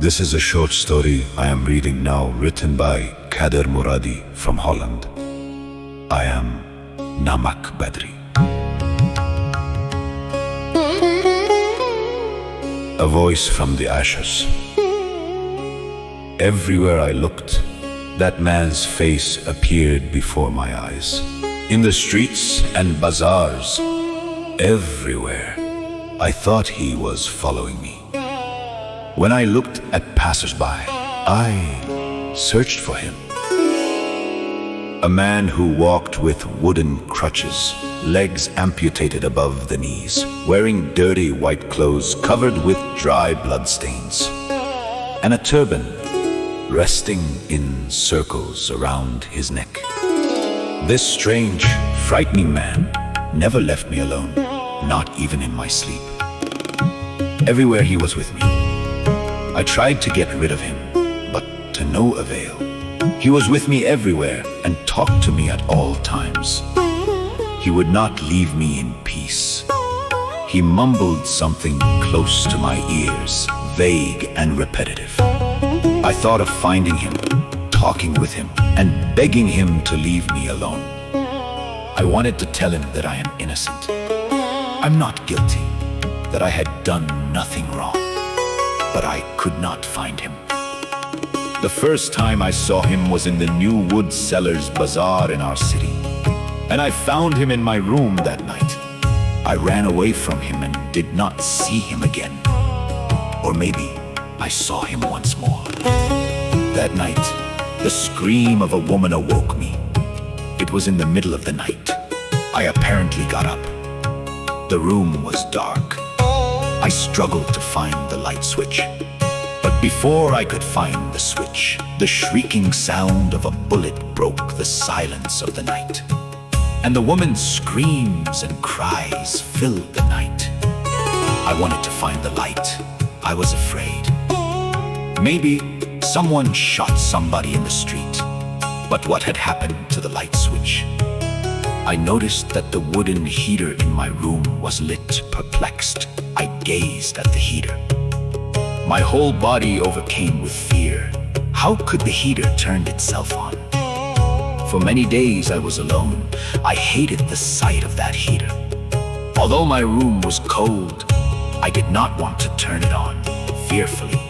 This is a short story I am reading now, written by Qader Muradi from Holland. I am Namak Badri. A voice from the ashes. Everywhere I looked, that man's face appeared before my eyes. In the streets and bazaars, everywhere, I thought he was following me. When I looked at passers-by, I searched for him. A man who walked with wooden crutches, legs amputated above the knees, wearing dirty white clothes covered with dry bloodstains, and a turban resting in circles around his neck. This strange, frightening man never left me alone, not even in my sleep. Everywhere he was with me. I tried to get rid of him, but to no avail. He was with me everywhere and talked to me at all times. He would not leave me in peace. He mumbled something close to my ears, vague and repetitive. I thought of finding him, talking with him, and begging him to leave me alone. I wanted to tell him that I am innocent. I'm not guilty, that I had done nothing wrong. But I could not find him. The first time I saw him was in the new wood sellers bazaar in our city. And I found him in my room that night. I ran away from him and did not see him again. Or maybe I saw him once more. That night, the scream of a woman awoke me. It was in the middle of the night. I apparently got up. The room was dark. I struggled to find the light switch. But before I could find the switch, the shrieking sound of a bullet broke the silence of the night. And the woman's screams and cries filled the night. I wanted to find the light. I was afraid. Maybe someone shot somebody in the street. But what had happened to the light switch? I noticed that the wooden heater in my room was lit. Perplexed, I gazed at the heater. My whole body overcame with fear. How could the heater turn itself on? For many days I was alone. I hated the sight of that heater. Although my room was cold, I did not want to turn it on. Fearfully,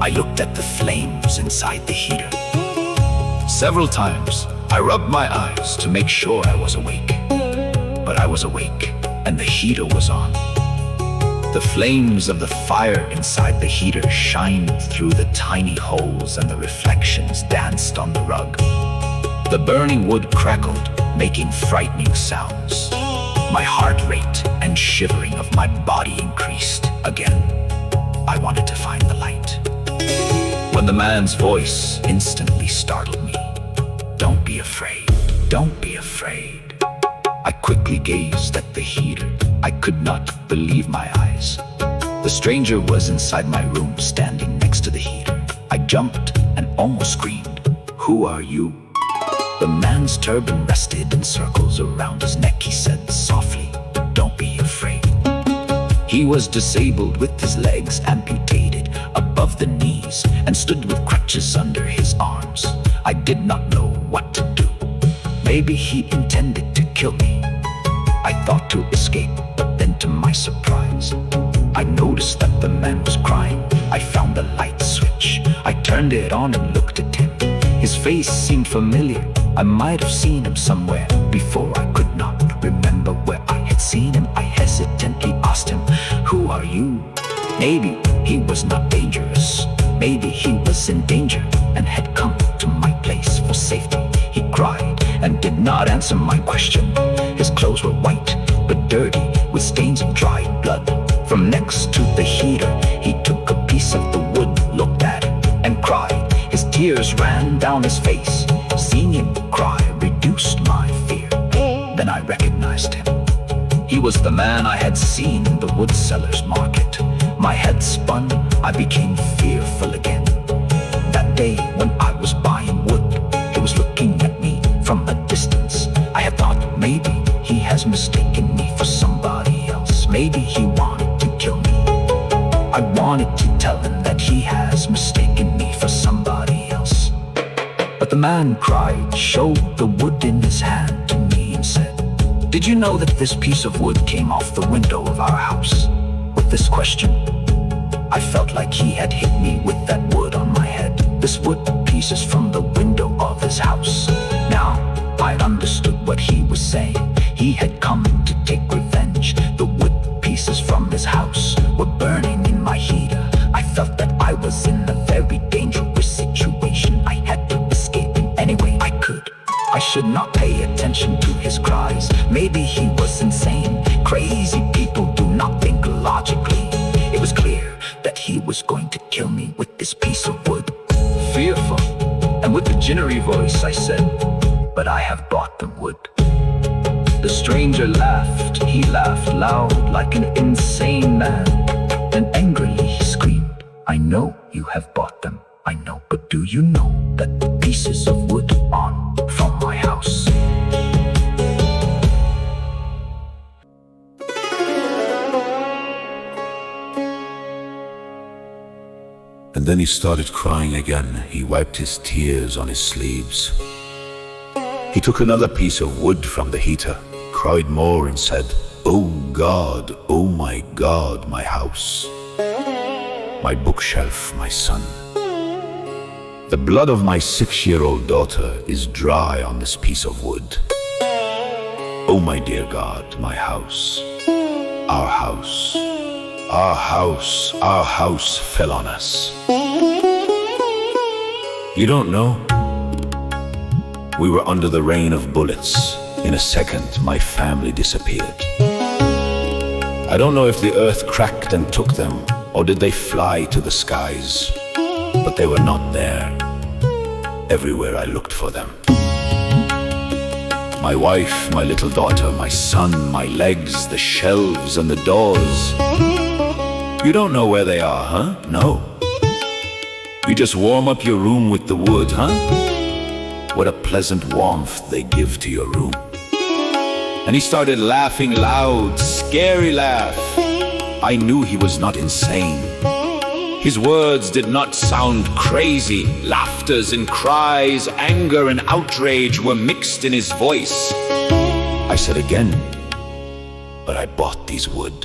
I looked at the flames inside the heater. Several times, I rubbed my eyes to make sure I was awake. But I was awake, and the heater was on. The flames of the fire inside the heater shined through the tiny holes, and the reflections danced on the rug. The burning wood crackled, making frightening sounds. My heart rate and shivering of my body increased. Again, I wanted to find the light. When the man's voice instantly startled me. Don't be afraid, don't be afraid. I quickly gazed at the heater. I could not believe my eyes. The stranger was inside my room, standing next to the heater. I jumped and almost screamed. Who are you? The man's turban rested in circles around his neck. He said softly, don't be afraid. He was disabled with his legs amputated above the knees and stood with crutches under his arms. I did not know what to do. Maybe he intended to kill me. I thought to escape, but then to my surprise, I noticed that the man was crying. I found the light switch. I turned it on and looked at him. His face seemed familiar. I might have seen him somewhere before. I could not remember where I had seen him. I hesitantly asked him, who are you? Maybe he was not dangerous. Maybe he was in danger and had come to my place for safety. He cried and did not answer my question. His clothes were white but dirty, with stains of dried blood. From next to the heater, he took a piece of the wood, looked at it, and cried. His tears ran down his face. Seeing him cry reduced my fear. Then I recognized him. He was the man I had seen in the wood seller's market. My head spun. I became fearful again. That day when I was buying wood, he was looking at me from a distance. I had thought maybe he has mistaken me for somebody else. Maybe he wanted to kill me. I wanted to tell him that he has man cried, showed the wood in his hand to me and said, "Did you know that this piece of wood came off the window of our house?" With this question, I felt like he had hit me with that wood on my head. This wood piece is from the window of his house. Now, I understood what he was saying. He had come to take revenge. The wood pieces from his house were burning in my heater. I felt that I was in a very dangerous situation. I had to escape in any way I could. I should not pay attention to his cries. Maybe he was insane. Crazy people do not think logically. It was clear that he was going to kill me with this piece of wood. Fearful, and with a jittery voice I said, "But I have bought the wood." The stranger laughed. He laughed loud like an insane man. Then angrily he screamed, "I know you have bought them. I know, but do you know that the pieces of wood are from my house?" And then he started crying again. He wiped his tears on his sleeves. He took another piece of wood from the heater, cried more and said, "Oh God, oh my God, my house, my bookshelf, my son. The blood of my 6-year-old daughter is dry on this piece of wood. Oh my dear God, my house, our house, our house, our house fell on us. You don't know? We were under the rain of bullets. In a second, my family disappeared. I don't know if the earth cracked and took them, or did they fly to the skies, but they were not there. Everywhere I looked for them. My wife, my little daughter, my son, my legs, the shelves and the doors. You don't know where they are, huh? No. You just warm up your room with the wood, huh? What a pleasant warmth they give to your room." And he started laughing loud, scary laugh. I knew he was not insane. His words did not sound crazy. Laughters and cries, anger and outrage were mixed in his voice. I said again, "But I bought these wood."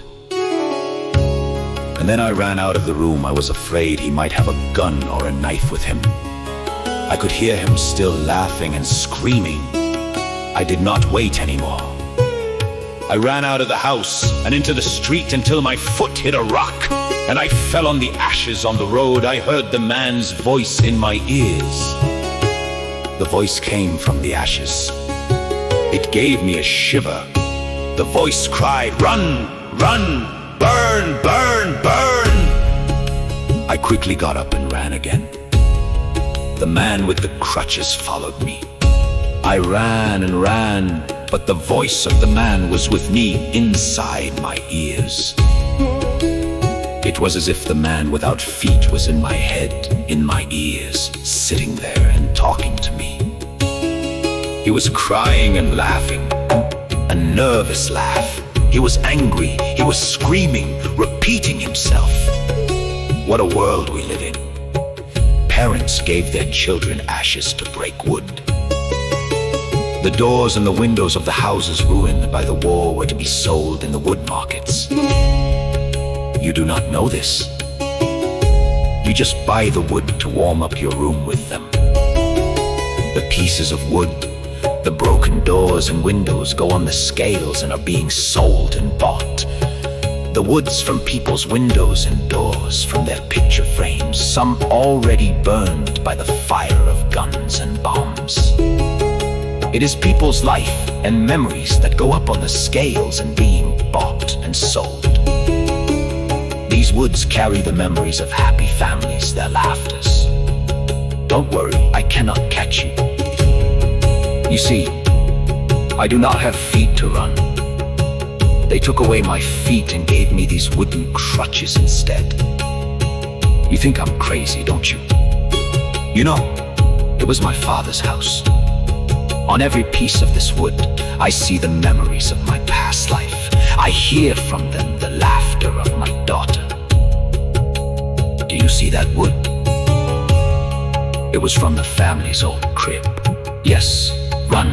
And then I ran out of the room. I was afraid he might have a gun or a knife with him. I could hear him still laughing and screaming. I did not wait anymore. I ran out of the house and into the street until my foot hit a rock, and I fell on the ashes on the road. I heard the man's voice in my ears. The voice came from the ashes. It gave me a shiver. The voice cried, "Run, run! Burn, burn, burn!" I quickly got up and ran again. The man with the crutches followed me. I ran and ran, but the voice of the man was with me inside my ears. It was as if the man without feet was in my head, in my ears, sitting there and talking to me. He was crying and laughing, a nervous laugh. He was angry, he was screaming, repeating himself. What a world we live in. Parents gave their children ashes to break wood. The doors and the windows of the houses ruined by the war were to be sold in the wood markets. You do not know this. You just buy the wood to warm up your room with them. The pieces of wood, the broken doors and windows go on the scales and are being sold and bought. The woods from people's windows and doors, from their picture frames, some already burned by the fire of guns and bombs. It is people's life and memories that go up on the scales and being bought and sold. These woods carry the memories of happy families, their laughters. Don't worry, I cannot catch you. You see, I do not have feet to run. They took away my feet and gave me these wooden crutches instead. You think I'm crazy, don't you? You know, it was my father's house. On every piece of this wood, I see the memories of my past life. I hear from them the laughter of my daughter. Do you see that wood? It was from the family's old crib. Yes, run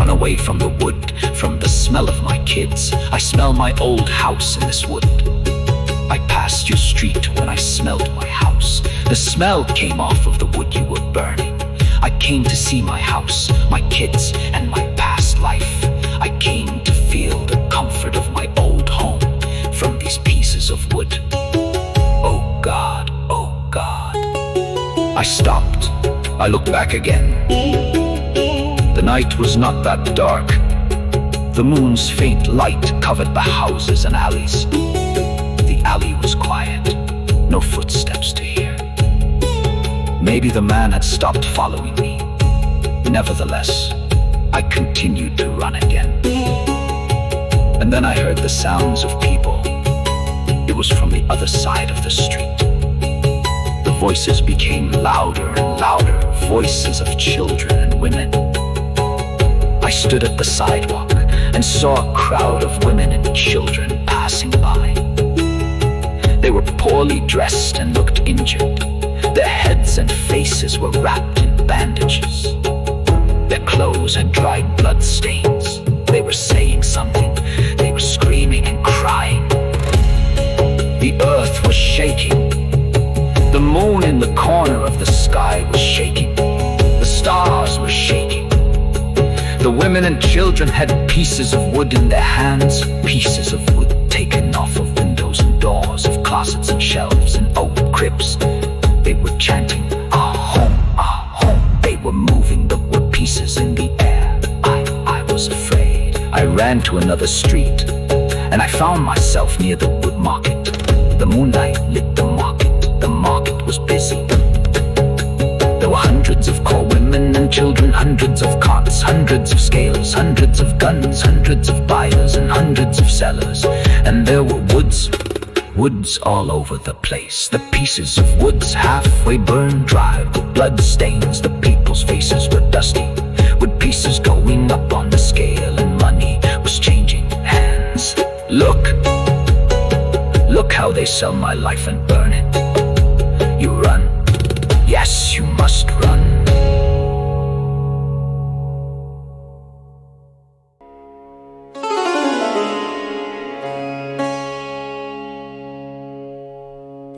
away from the wood, from the smell of my kids. I smell my old house in this wood. I passed your street when I smelled my house. The smell came off of the wood you were burning. I came to see my house, my kids, and my past life. I came to feel the comfort of my old home from these pieces of wood. Oh God, oh God. I stopped. I looked back again. The night was not that dark. The moon's faint light covered the houses and alleys. The alley was quiet, no footsteps to hear. Maybe the man had stopped following me. Nevertheless, I continued to run again. And then I heard the sounds of people. It was from the other side of the street. The voices became louder and louder, voices of children and women. I stood at the sidewalk and saw a crowd of women and children passing by. They were poorly dressed and looked injured. Their heads and faces were wrapped in bandages. Their clothes had dried blood stains. They were saying something. They were screaming and crying. The earth was shaking. The moon in the corner of the sky was shaking. The stars were shaking. The women and children had pieces of wood in their hands, pieces of wood taken off of windows and doors, of closets and shelves and old cribs. They were chanting, "Our home, our home." They were moving the wood pieces in the air. I was afraid. I ran to another street, and I found myself near the wood market. The moonlight lit the market. The market was busy. There were hundreds of poor women and children, hundreds of carts, hundreds of scales, hundreds of guns, hundreds of buyers and hundreds of sellers. And there were woods all over the place. The pieces of woods halfway burned dry with blood stains. The people's faces were dusty, with pieces going up on the scale, and money was changing hands. Look how they sell my life and burn it. You run. Yes, you must run.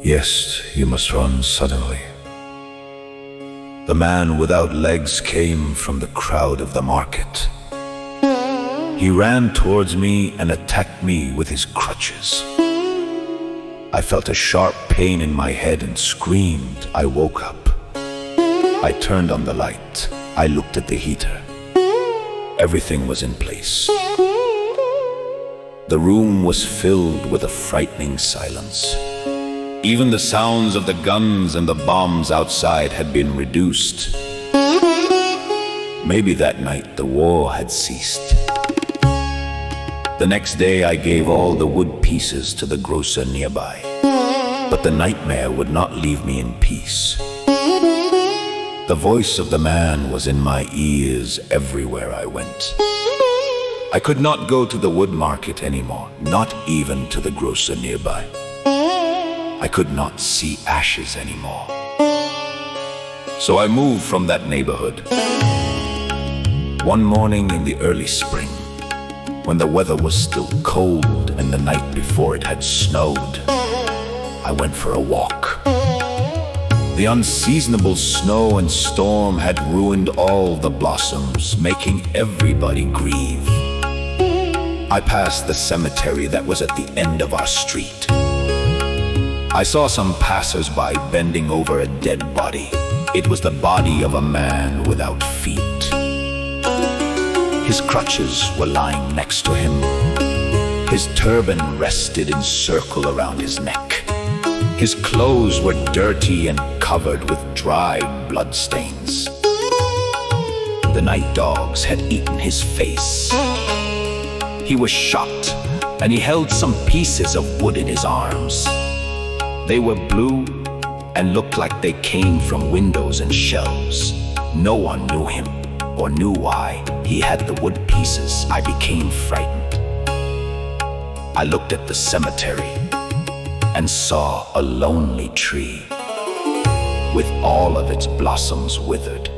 Yes, you must run suddenly. The man without legs came from the crowd of the market. He ran towards me and attacked me with his crutches. I felt a sharp pain in my head and screamed. I woke up. I turned on the light. I looked at the heater. Everything was in place. The room was filled with a frightening silence. Even the sounds of the guns and the bombs outside had been reduced. Maybe that night the war had ceased. The next day I gave all the wood pieces to the grocer nearby. But the nightmare would not leave me in peace. The voice of the man was in my ears everywhere I went. I could not go to the wood market anymore, not even to the grocer nearby. I could not see ashes anymore. So I moved from that neighborhood. One morning in the early spring, when the weather was still cold and the night before it had snowed, I went for a walk. The unseasonable snow and storm had ruined all the blossoms, making everybody grieve. I passed the cemetery that was at the end of our street. I saw some passers-by bending over a dead body. It was the body of a man without feet. His crutches were lying next to him. His turban rested in a circle around his neck. His clothes were dirty and covered with dried bloodstains. The night dogs had eaten his face. He was shot, and he held some pieces of wood in his arms. They were blue and looked like they came from windows and shelves. No one knew him or knew why he had the wood pieces. I became frightened. I looked at the cemetery and saw a lonely tree. with all of its blossoms withered.